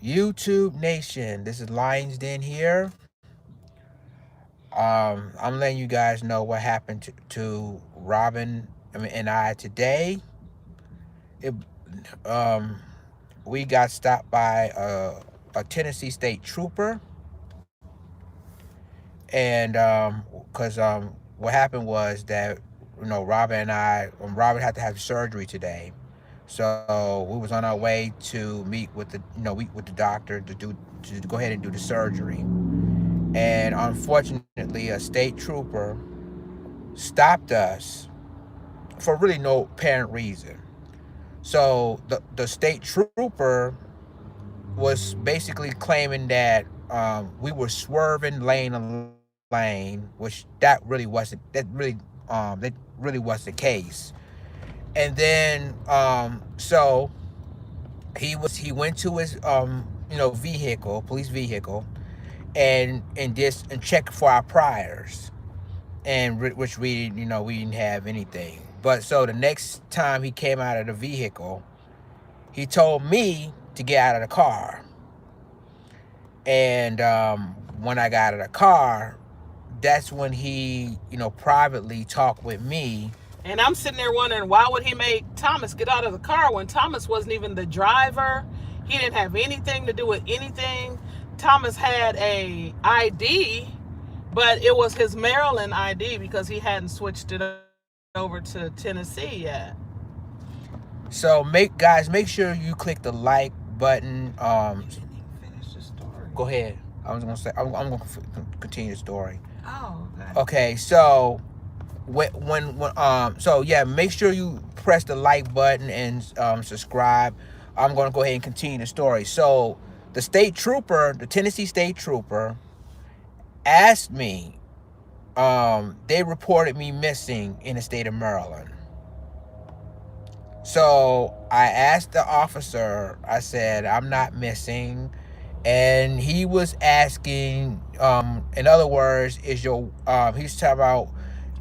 YouTube Nation, this is Lions Den here. I'm letting you guys know what happened to Robin and I today. It, um, we got stopped by a Tennessee State trooper, and because what happened was that Robin and I, Robin had to have surgery today, so we was on our way to meet with the doctor to go ahead and do the surgery. And unfortunately, a state trooper stopped us for really no apparent reason. So the state trooper was basically claiming that we were swerving lane to lane, which that really was the case. And then so he went to his vehicle, police vehicle, and checked for our priors, and which we didn't have anything. But so the next time he came out of the vehicle, he told me to get out of the car. And when I got out of the car, that's when he privately talked with me. And I'm sitting there wondering, why would he make Thomas get out of the car when Thomas wasn't even the driver? He didn't have anything to do with anything. Thomas had a ID, but it was his Maryland ID because he hadn't switched it over to Tennessee yet. So make sure you click the like button. Didn't even finish the story. Go ahead. I was gonna say I'm gonna continue the story. Oh, okay. Okay, so so yeah, make sure you press the like button and subscribe. I'm gonna go ahead and continue the story. So the Tennessee State Trooper, asked me. They reported me missing in the state of Maryland. So I asked the officer. I said I'm not missing, and he was asking. In other words, is your he's talking about,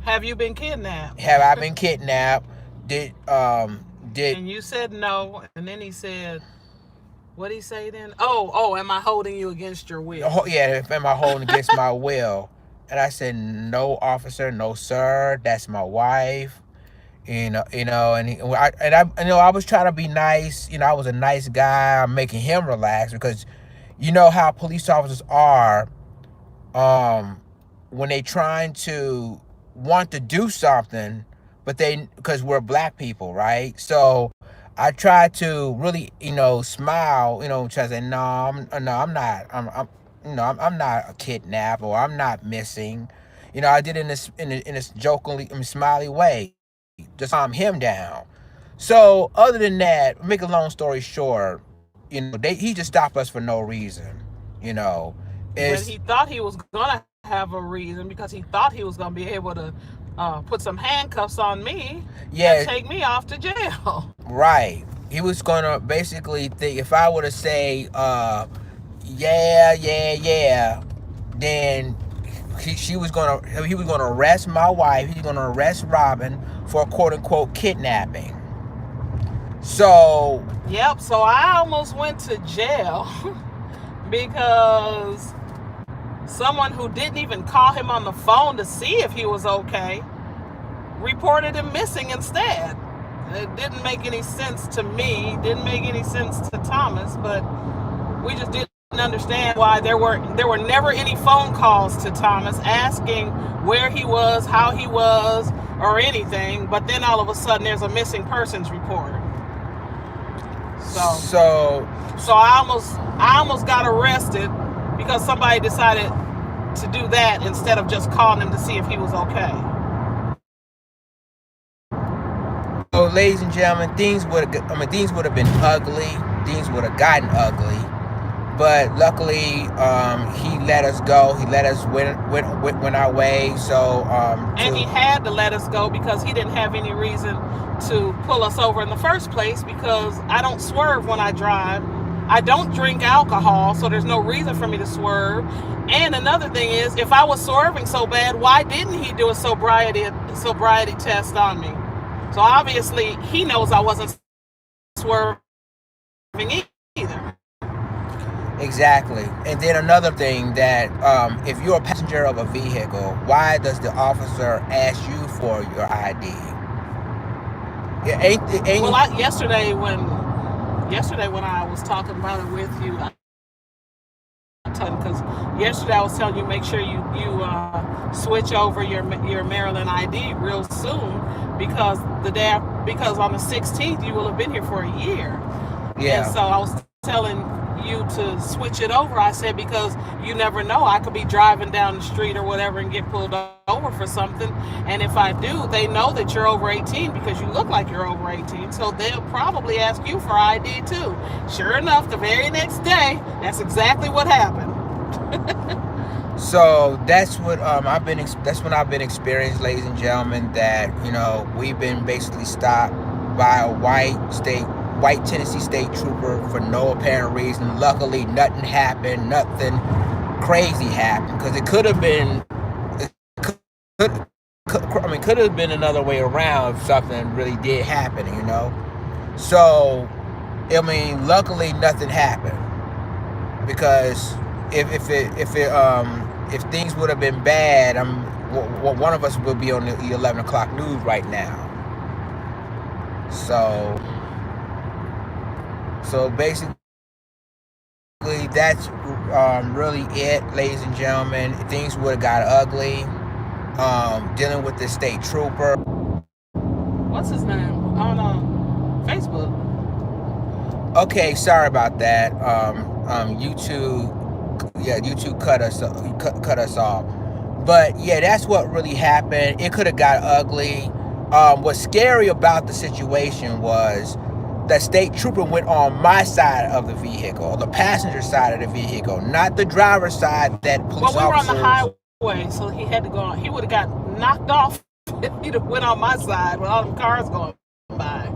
Have you been kidnapped? have I been kidnapped? Did And you said no. And then he said, what did he say then? Oh, am I holding you against your will? yeah, am I holding against my will? And I said, no, officer, no, sir. That's my wife. I was trying to be nice. I was a nice guy. I'm making him relax because you know how police officers are. Um, when they trying to want to do something, but they because we're black people, right? So I tried to really, smile, try to say, no, I'm not, I'm not a kidnap, or I'm not missing. I did it in this jokingly, smiley way, just to calm him down. So other than that, make a long story short, he just stopped us for no reason. You know, But it's he thought he was going to have a reason because he thought he was going to be able to put some handcuffs on me and yeah, take me off to jail. right. He was gonna basically think if I were to say, yeah, yeah, yeah, then he was gonna arrest my wife. He's gonna arrest Robin for quote unquote kidnapping. So Yep, so I almost went to jail because someone who didn't even call him on the phone to see if he was okay reported him missing instead. It didn't make any sense to me, didn't make any sense to Thomas, but we just didn't understand why there were never any phone calls to Thomas asking where he was, how he was, or anything. But then all of a sudden there's a missing persons report. So so so I almost got arrested because somebody decided to do that instead of just calling him to see if he was okay. so ladies and gentlemen, things would have been ugly. Things would have gotten ugly. But luckily, he let us go. He let us went our way. So And he had to let us go because he didn't have any reason to pull us over in the first place because I don't swerve when I drive. I don't drink alcohol, so there's no reason for me to swerve. And another thing is, if I was swerving so bad, why didn't he do a sobriety test on me? So obviously he knows I wasn't swerving either. Exactly. And then another thing that if you're a passenger of a vehicle, why does the officer ask you for your ID? It Well, ain't yesterday when I was talking about it with you, because yesterday I was telling you make sure you switch over your Maryland ID real soon because because on the 16th you will have been here for a year. And yeah. so I was telling you to switch it over. I said, because you never know. I could be driving down the street or whatever and get pulled over for something. And if I do, they know that you're over 18 because you look like you're over 18. So they'll probably ask you for ID too. Sure enough, the very next day, that's exactly what happened. So that's what that's what I've been experiencing, ladies and gentlemen, that we've been basically stopped by a white Tennessee state trooper for no apparent reason. Luckily, nothing happened, nothing crazy happened, because it could have been, could have been another way around if something really did happen, So, luckily nothing happened, because if things would have been bad, one of us would be on the 11 o'clock news right now. So basically, that's really it, ladies and gentlemen. Things would have got ugly. Dealing with the state trooper. What's his name on Facebook? Okay, sorry about that. YouTube cut us off. But yeah, that's what really happened. It could have got ugly. What's scary about the situation was the state trooper went on my side of the vehicle, the passenger side of the vehicle, not the driver's side. That police Well, we were on officers. the highway, so he had to go on. He would have got knocked off if he'd have went on my side with all them cars going by.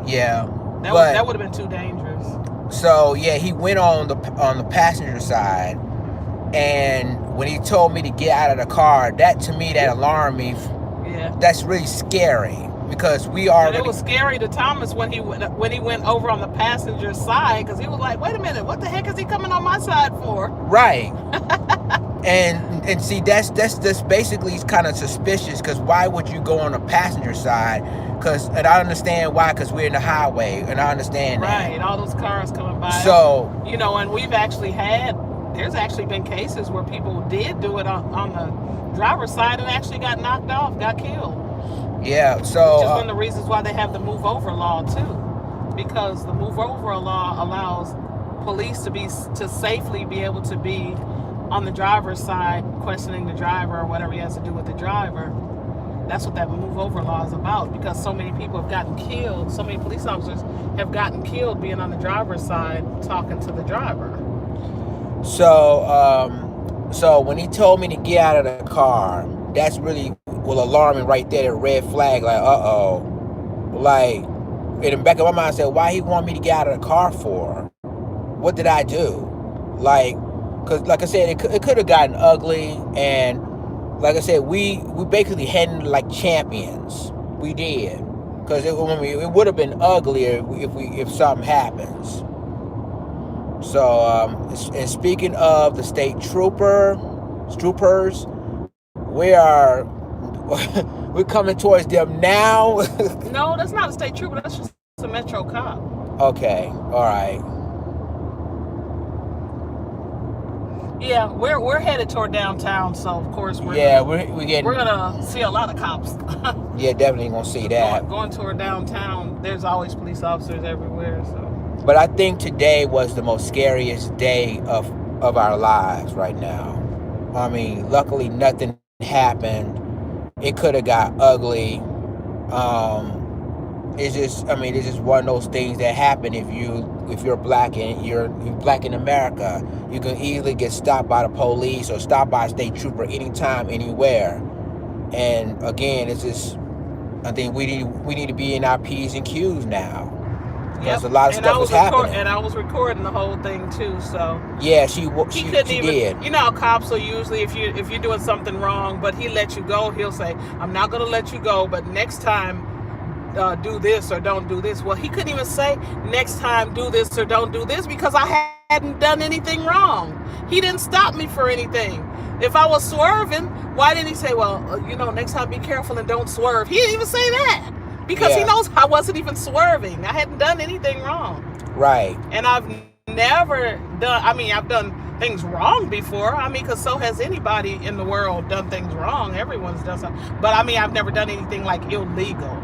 Yeah, that would have been too dangerous. So yeah, he went on the passenger side, and when he told me to get out of the car, that alarmed me. Yeah, that's really scary, because we are. And it was scary to Thomas when he went over on the passenger side, because he was like, "Wait a minute, what the heck is he coming on my side for?" Right. and see, that's basically kind of suspicious, because why would you go on the passenger side? And I understand why, because we're in the highway, and I understand that. Right, all those cars coming by. So and there's actually been cases where people did do it on the driver's side and actually got knocked off, got killed. Yeah, so which is one of the reasons why they have the move over law too, because the move over law allows police to safely be able to be on the driver's side, questioning the driver or whatever he has to do with the driver. That's what that move over law is about, because so many people have gotten killed, so many police officers have gotten killed being on the driver's side talking to the driver. So when he told me to get out of the car, that's really alarming right there, the red flag, like, like, in the back of my mind, I said, why he want me to get out of the car for? What did I do? Like, because like I said, it could have gotten ugly, and like I said, we basically heading like champions. We did, because it would have been uglier if something happens. So, and speaking of the state troopers, we're coming towards them now. No, that's not a state trooper. That's just a Metro cop. Okay, all right. Yeah, we're headed toward downtown, so of course we're gonna see a lot of cops. Yeah, definitely gonna see that. Going toward downtown, there's always police officers everywhere. So. But I think today was the most scariest day of our lives right now. Luckily nothing happened. It could have got ugly. It's just one of those things that happen if you're black and you're black in America. You can easily get stopped by the police or stopped by a state trooper anytime, anywhere. And again, it's just, I think we need to be in our P's and Q's now. Because a lot of stuff was happening. And I was recording the whole thing too, so. Yeah, she did. You know how cops will usually, if you're doing something wrong, but he let you go, he'll say, "I'm not going to let you go, but next time do this or don't do this." Well, he couldn't even say, "Next time do this or don't do this," because I hadn't done anything wrong. He didn't stop me for anything. If I was swerving, why didn't he say, well, next time be careful and don't swerve? He didn't even say that because he knows I wasn't even swerving. I hadn't done anything wrong. Right. And I've never done, I've done things wrong before. Because so has anybody in the world done things wrong. Everyone's done something. But I've never done anything like illegal.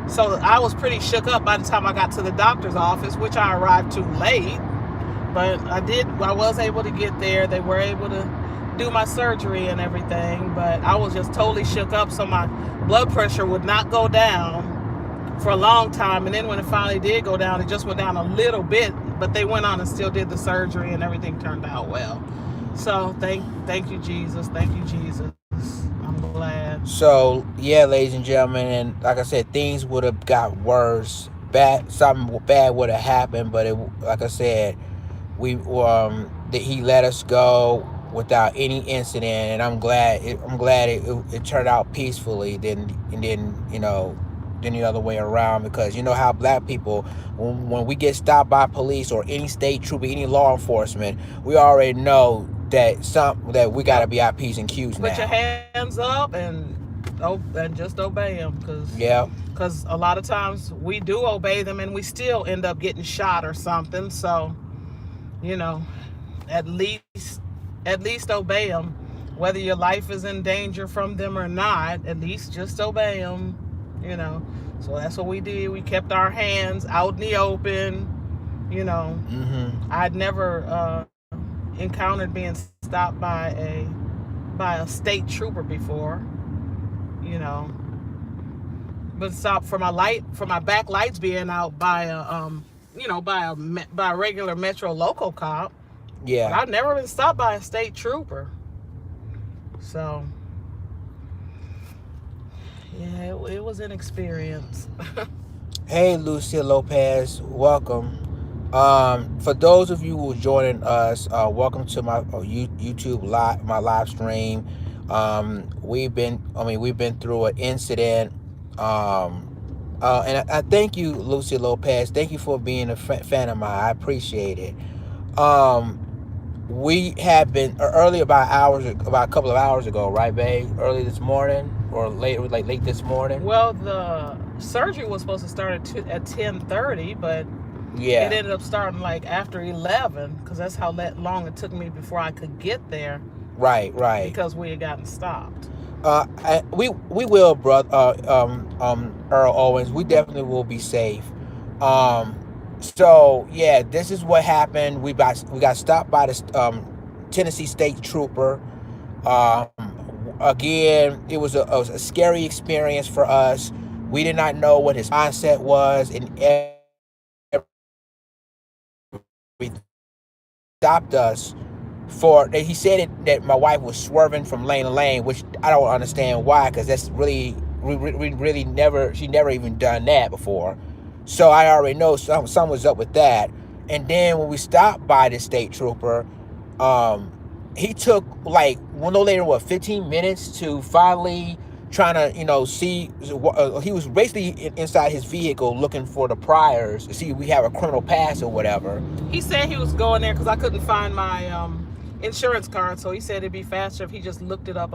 So I was pretty shook up by the time I got to the doctor's office, which I arrived too late. But I was able to get there. They were able to do my surgery and everything. But I was just totally shook up. So my blood pressure would not go down for a long time. And then when it finally did go down, it just went down a little bit. But they went on and still did the surgery and everything turned out well. So thank you, Jesus. Thank you, Jesus. I'm glad. So yeah, ladies and gentlemen, and like I said, things would have got worse. Something bad would have happened, but like I said, he let us go without any incident, and I'm glad it turned out peacefully. Than the other way around, because you know how black people, when we get stopped by police or any state trooper, any law enforcement, we already know that we got to be our P's and Q's now. Put your hands up and just obey them, because a lot of times we do obey them and we still end up getting shot or something. So at least obey them, whether your life is in danger from them or not. At least just obey them. So that's what we did. We kept our hands out in the open. I'd never encountered being stopped by a state trooper before. But stopped for my back lights being out by a regular Metro local cop. Yeah. But I've never been stopped by a state trooper. So yeah, it was an experience. Hey, Lucia Lopez, welcome. For those of you who are joining us, welcome to my YouTube live stream. We've been through an incident, and I thank you, Lucia Lopez. Thank you for being a fan of mine. I appreciate it. We have been early about a couple of hours ago, right, babe? Early this morning or late this morning? Well, the surgery was supposed to start at 10:30, but yeah, it ended up starting like after 11, because that's how long it took me before I could get there. Right. Because we had gotten stopped. We will, brother. Earl Owens, we definitely will be safe. So yeah, this is what happened. We got stopped by the Tennessee State Trooper. Again, it was a scary experience for us. We did not know what his mindset was, and he stopped us he said that my wife was swerving from lane to lane, which I don't understand why, because that's really she never even done that before. So I already know something was up with that. And then when we stopped by the state trooper, he took no later than 15 minutes to finally trying to see. He was basically inside his vehicle looking for the priors to see if we have a criminal past or whatever. He said he was going there because I couldn't find my insurance card, so he said it'd be faster if he just looked it up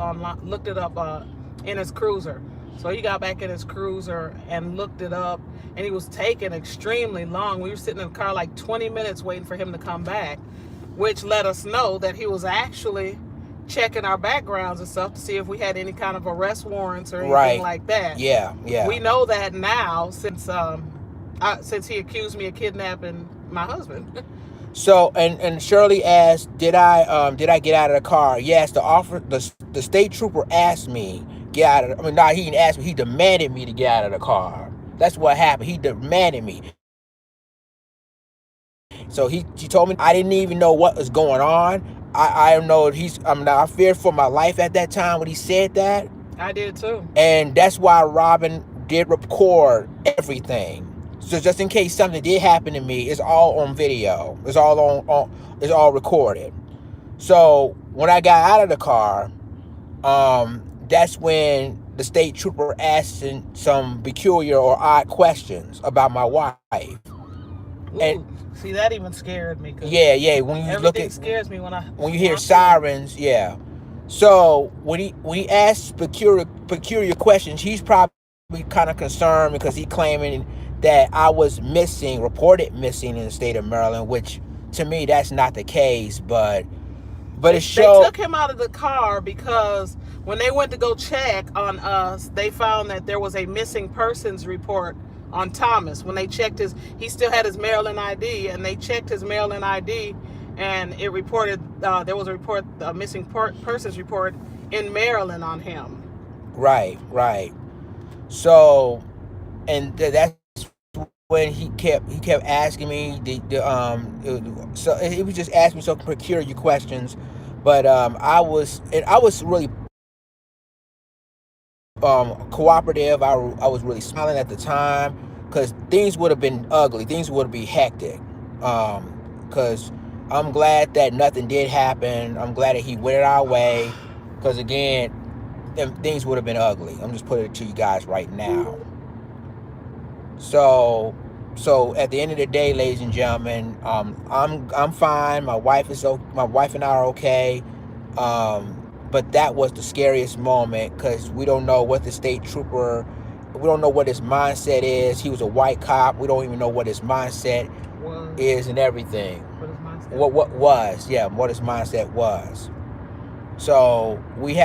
in his cruiser. So he got back in his cruiser and looked it up, and he was taking extremely long. We were sitting in the car like 20 minutes waiting for him to come back, which let us know that he was actually checking our backgrounds and stuff to see if we had any kind of arrest warrants or anything like that. Yeah. We know that now since he accused me of kidnapping my husband. So and Shirley asked, did I get out of the car? Yes, the state trooper asked me get out of. He didn't ask me. He demanded me to get out of the car. That's what happened. He demanded me. So she told me I didn't even know what was going on. I know I feared for my life at that time when he said that. I did too. And that's why Robin did record everything. So just in case something did happen to me, it's all on video. It's all recorded. So when I got out of the car, that's when the state trooper asked some peculiar or odd questions about my wife. And See, that even scared me. Yeah. When you look Everything at scares me when you hear I see it. sirens, yeah. So when he asks peculiar questions, he's probably kind of concerned because he claiming that I was missing, reported missing in the state of Maryland, which to me that's not the case. But it They showed. took him out of the car because when they went to go check on us, they found that there was a missing persons report on Thomas. When they checked he still had his Maryland ID, and they checked his Maryland ID, and it reported there was a missing persons report in Maryland on him. Right. So, and that's when he kept asking me so he was just asking me some peculiar questions, but I was really cooperative. I was really smiling at the time because things would have been ugly. Things would be hectic. Because I'm glad that nothing did happen. I'm glad that he went our way. Because again, things would have been ugly. I'm just putting it to you guys right now. So at the end of the day, ladies and gentlemen, I'm fine. My wife and I are okay. But that was the scariest moment because we don't know what the state trooper, we don't know what his mindset is. He was a white cop. We don't even know what his mindset is and everything. What his mindset was. So we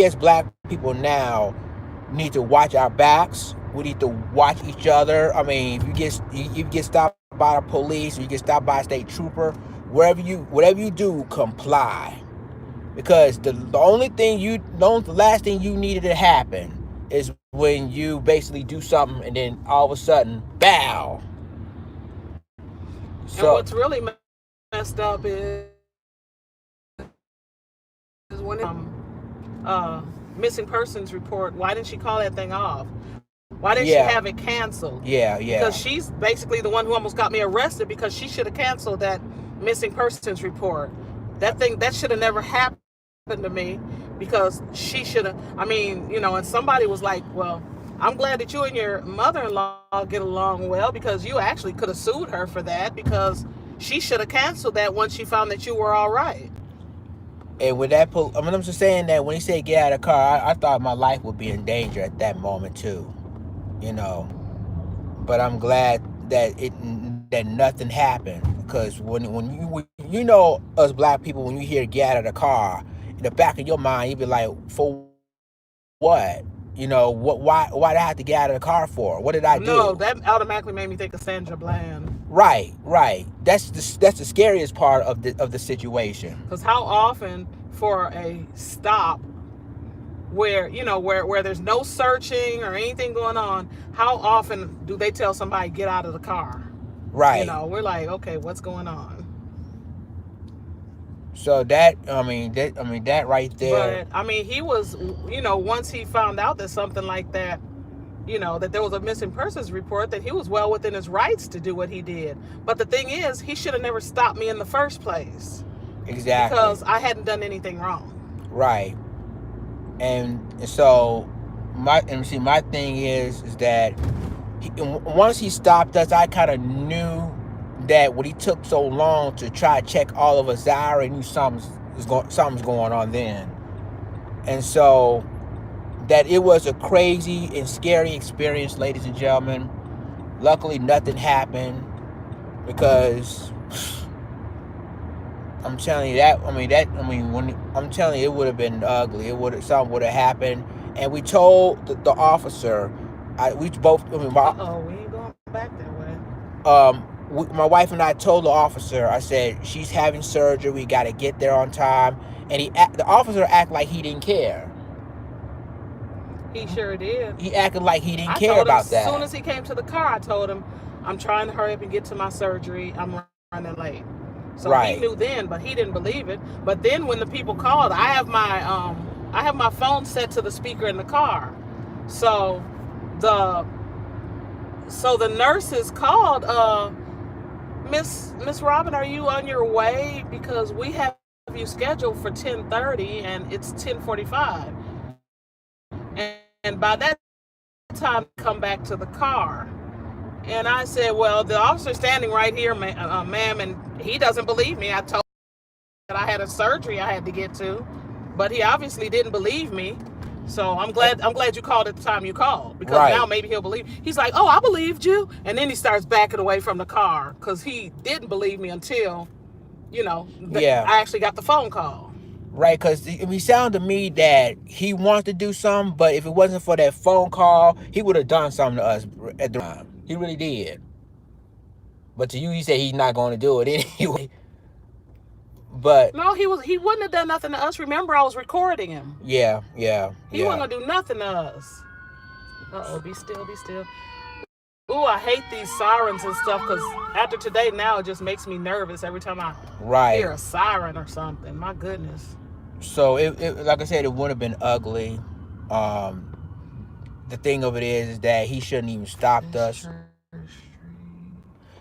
as black people now need to watch our backs. We need to watch each other. I mean, if you get stopped by the police, or you get stopped by a state trooper, whatever you do, comply. Because the last thing you needed to happen is when you basically do something and then all of a sudden, bow. So, and what's really messed up is when missing persons report, why didn't she call that thing off? Why didn't she have it canceled? Yeah. Because she's basically the one who almost got me arrested because she should have canceled that missing persons report. That should have never happened to me because she should have. I mean, and somebody was like, well, I'm glad that you and your mother-in-law get along well because you actually could have sued her for that because she should have canceled that once she found that you were all right. And with that, I'm just saying that when he said get out of the car, I thought my life would be in danger at that moment too. But I'm glad that nothing happened because when us black people, when you hear get out of the car, in the back of your mind you be like, for what? Why did I have to get out of the car for? What did I do? No, that automatically made me think of Sandra Bland. Right. That's the scariest part of the situation. Because how often for a stop where there's no searching or anything going on, how often do they tell somebody get out of the car? Right. We're like, okay, what's going on? So that right there. But he was, once he found out that something like that, that there was a missing persons report, that he was well within his rights to do what he did. But the thing is, he should have never stopped me in the first place. Exactly. Because I hadn't done anything wrong. Right. And so my thing is that once he stopped us, I kind of knew that when he took so long to try to check all of us out, I knew something's going on then. And so that it was a crazy and scary experience, ladies and gentlemen. Luckily, nothing happened because I'm telling you I'm telling you, it would have been ugly. Something would have happened, and we told the officer. We ain't going back that way. My wife and I told the officer. I said she's having surgery. We got to get there on time, and the officer acted like he didn't care. He sure did. He acted like he didn't care about that. As soon as he came to the car, I told him, I'm trying to hurry up and get to my surgery. I'm running late. So He knew then, but he didn't believe it. But then when the people called, I have my phone set to the speaker in the car. So the nurses called, Miss Robin, are you on your way? Because we have you scheduled for 10:30 and it's 10:45. And by that time, come back to the car. And I said, well, the officer's standing right here, ma'am, and he doesn't believe me. I told him that I had a surgery I had to get to, but he obviously didn't believe me. So I'm glad you called at the time you called, because Right. now maybe he'll believe. He's like, oh, I believed you. And then he starts backing away from the car because he didn't believe me until, Yeah. I actually got the phone call. Right, because it sounded to me that he wanted to do something, but if it wasn't for that phone call, he would have done something to us at the time. He really did. But to you, he said he's not going to do it anyway. But No, he wouldn't have done nothing to us. Remember, I was recording him. yeah. He wasn't gonna do nothing to us. Uh-oh, be still, be still. Ooh, I hate these sirens and stuff, because after today, now it just makes me nervous every time I hear a siren or something. My goodness. So it like I said, it would have been ugly. The thing of it is that he shouldn't even stopped us.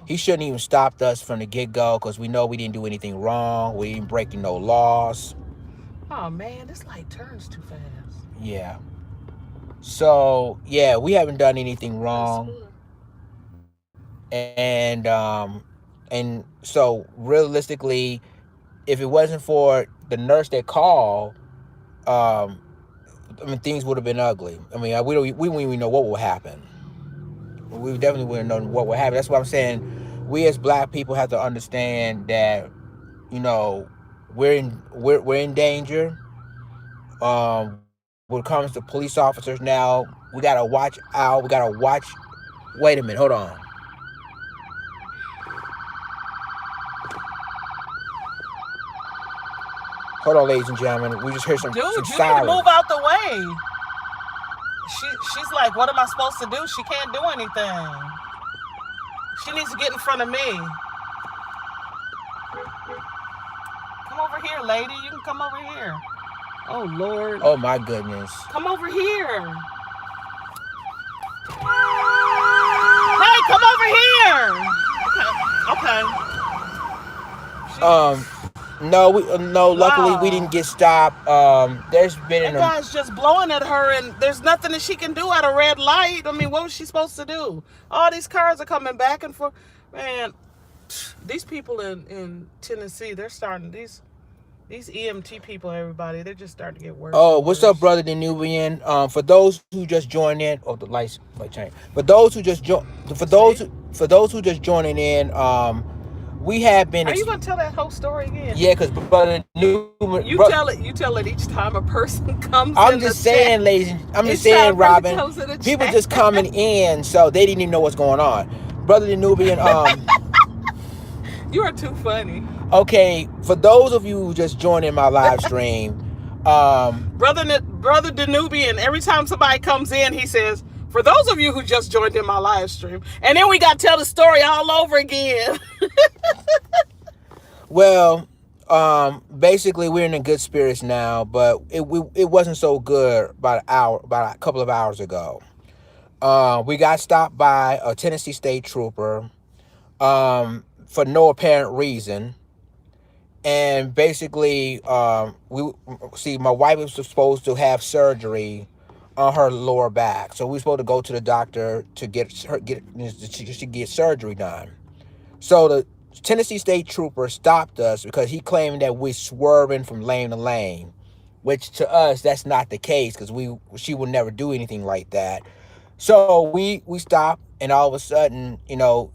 He shouldn't even stopped us from the get-go, because we know we didn't do anything wrong. We didn't break no laws. Oh man, this light turns too fast. Yeah. So yeah, we haven't done anything wrong. And so realistically, if it wasn't for the nurse that called, things would have been ugly. We wouldn't even know what would happen. We definitely wouldn't know what would happen. That's why I'm saying we as black people have to understand that, we're in danger. When it comes to police officers now, we gotta watch out. We gotta watch. Wait a minute, hold on. Hold on, ladies and gentlemen. We just heard some Dude, you sirens. need to move out the way. She's like, what am I supposed to do? She can't do anything. She needs to get in front of me. Come over here, lady. You can come over here. Oh, Lord. Oh, my goodness. Come over here. Hey, come over here. Okay. No. Luckily, we didn't get stopped. There's been that guy's just blowing at her, and there's nothing that she can do at a red light. What was she supposed to do? All these cars are coming back and forth. Man, these people in Tennessee, they're starting these EMT people. Everybody, they're just starting to get worse. Oh, what's up, brother Danubian? For those who just joined in, the light change. For those who just joining in, we have been. Are you gonna tell that whole story again? Yeah, because brother Newman. You tell it each time a person comes. I'm just saying, ladies. I'm just saying, Robin. People just coming in, so they didn't even know what's going on. Brother Danubian. You are too funny. Okay, for those of you who just joined in my live stream, brother Danubian, every time somebody comes in, he says, for those of you who just joined in my live stream, and then we got to tell the story all over again. Well, basically we're in good spirits now, but it wasn't so good about a couple of hours ago. We got stopped by a Tennessee state trooper, for no apparent reason. And basically, my wife was supposed to have surgery on her lower back, so we were supposed to go to the doctor to get surgery done. So the Tennessee state trooper stopped us because he claimed that we're swerving from lane to lane, which to us that's not the case, because she would never do anything like that. So we stopped, and all of a sudden,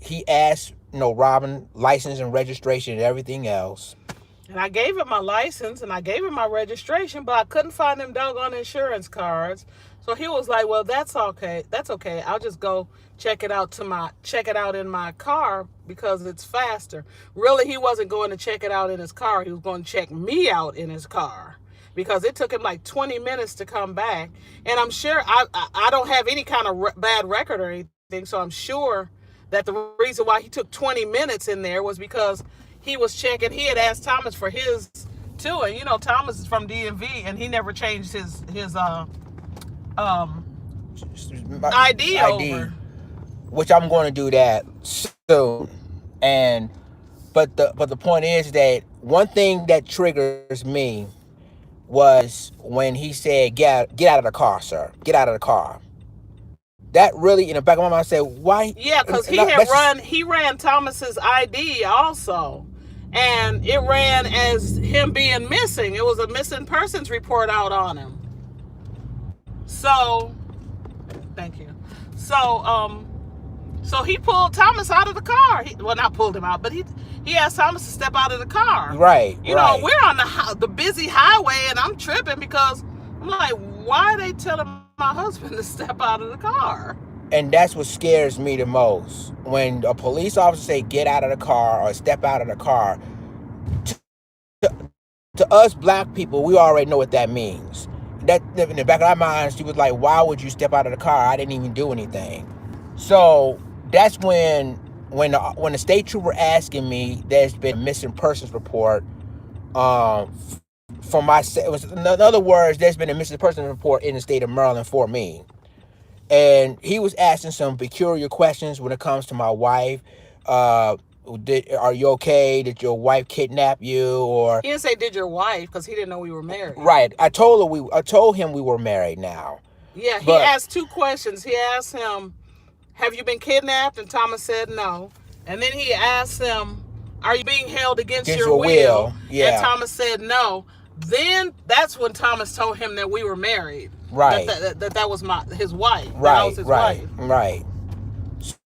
he asked, Robin, license and registration and everything else. And I gave him my license and I gave him my registration, but I couldn't find them doggone insurance cards. So he was like, well, that's okay. I'll just go check it out in my car because it's faster. Really, he wasn't going to check it out in his car. He was going to check me out in his car, because it took him like 20 minutes to come back. And I'm sure I don't have any kind of bad record or anything. So I'm sure that the reason why he took 20 minutes in there was because he was checking. He had asked Thomas for his too, and Thomas is from DMV, and he never changed his ID over. Which I'm going to do that soon. But the point is that one thing that triggers me was when he said, "Get out of the car, sir. Get out of the car." that really in the back of my mind, I said, why? Yeah, because he ran Thomas's ID also. And it ran as him being missing. It was a missing persons report out on him. So, thank you. So he pulled Thomas out of the car. Not pulled him out, but he asked Thomas to step out of the car. Right. You know, we're on the busy highway, and I'm tripping because I'm like, why are they telling my husband to step out of the car? And that's what scares me the most. When a police officer say get out of the car or step out of the car, to us black people, we already know what that means. That in the back of our minds, she was like, why would you step out of the car? I didn't even do anything. So that's when the state trooper asking me, there's been a missing persons report. In other words, there's been a missing persons report in the state of Maryland for me. And he was asking some peculiar questions when it comes to my wife. Are you okay? Did your wife kidnap you? Or he didn't say did your wife because he didn't know we were married. Right. I told him we were married now. Yeah, he asked two questions. He asked him, have you been kidnapped? And Thomas said no. And then he asked him, are you being held against your will? Yeah. And Thomas said no. Then that's when Thomas told him that we were married. Right. That was his wife. Right. That was his wife. Right.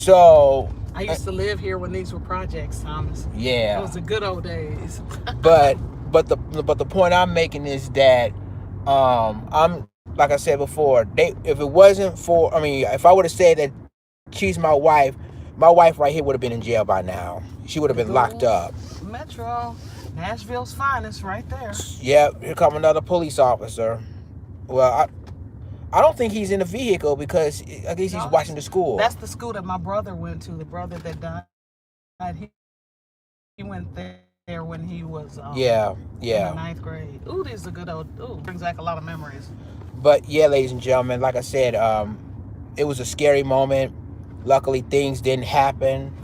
So I used to live here when these were projects, Thomas. Yeah. It was the good old days. but the point I'm making is that I'm, like I said before, if it wasn't for, if I would have said that she's my wife right here would have been in jail by now. She would have been locked up. Metro, Nashville's finest, right there. Yep. Here come another police officer. Well, I don't think he's in the vehicle because I guess he's watching the school. That's the school that my brother went to. The brother that died, he went there when he was in the 9th grade. Ooh, these are good old. Brings back a lot of memories. But yeah, ladies and gentlemen, like I said, it was a scary moment. Luckily, things didn't happen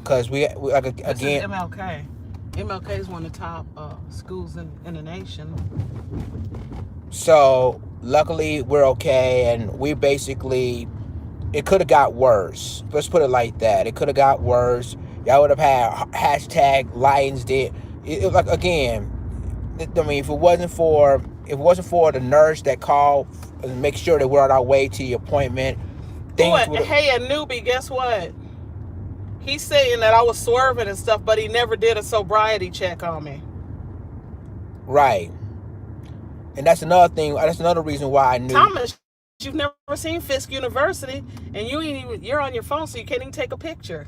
because we again. This is MLK. MLK is one of the top schools in the nation. So luckily we're okay, and we basically, it could have got worse. Let's put it like that. It could have got worse. Y'all would have had hashtag Lions did. Like again, if it wasn't for the nurse that called and make sure that we're on our way to the appointment. Hey, a newbie, guess what? He's saying that I was swerving and stuff, but he never did a sobriety check on me. Right. And that's another thing. That's another reason why I knew. Thomas, you've never seen Fisk University, and you're on your phone, so you can't even take a picture.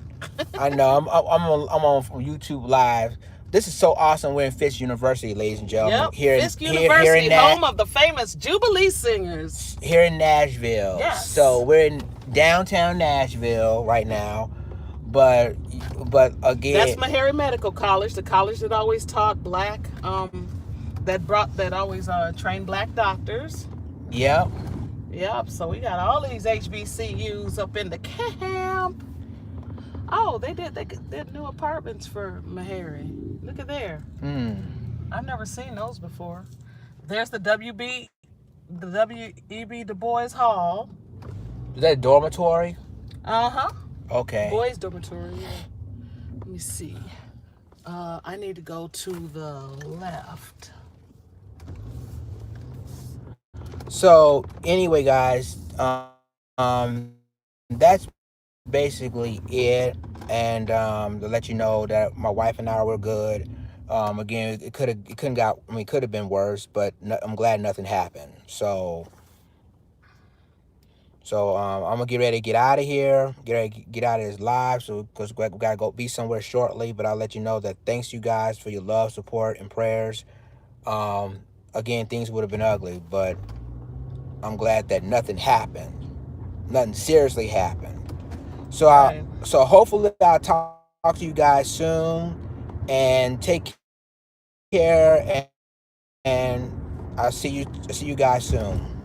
I know. I'm on YouTube Live. This is so awesome. We're in Fisk University, ladies and gentlemen. Yep. Fisk University, home of the famous Jubilee Singers. Here in Nashville. Yes. So we're in downtown Nashville right now. But again, that's Meharry Medical College, the college that always taught black, that always trained black doctors. Yep. Yep. So we got all these HBCUs up in the camp. Oh, they did new apartments for Meharry. Look at there. I've never seen those before. There's the W.E.B. Du Bois Hall. Is that a dormitory? Uh-huh. Okay. Boys dormitory. Yeah. Let me see. I need to go to the left. So anyway, guys, that's basically it. And to let you know that my wife and I were good. Again, it could have been worse, but I'm glad nothing happened. So I'm gonna get ready to get out of here, get out of this live, because we gotta go be somewhere shortly. But I'll let you know that thanks you guys for your love, support, and prayers. Again, things would have been ugly, but I'm glad that nothing happened, nothing seriously happened. So hopefully I'll talk to you guys soon, and take care, and I'll see you guys soon.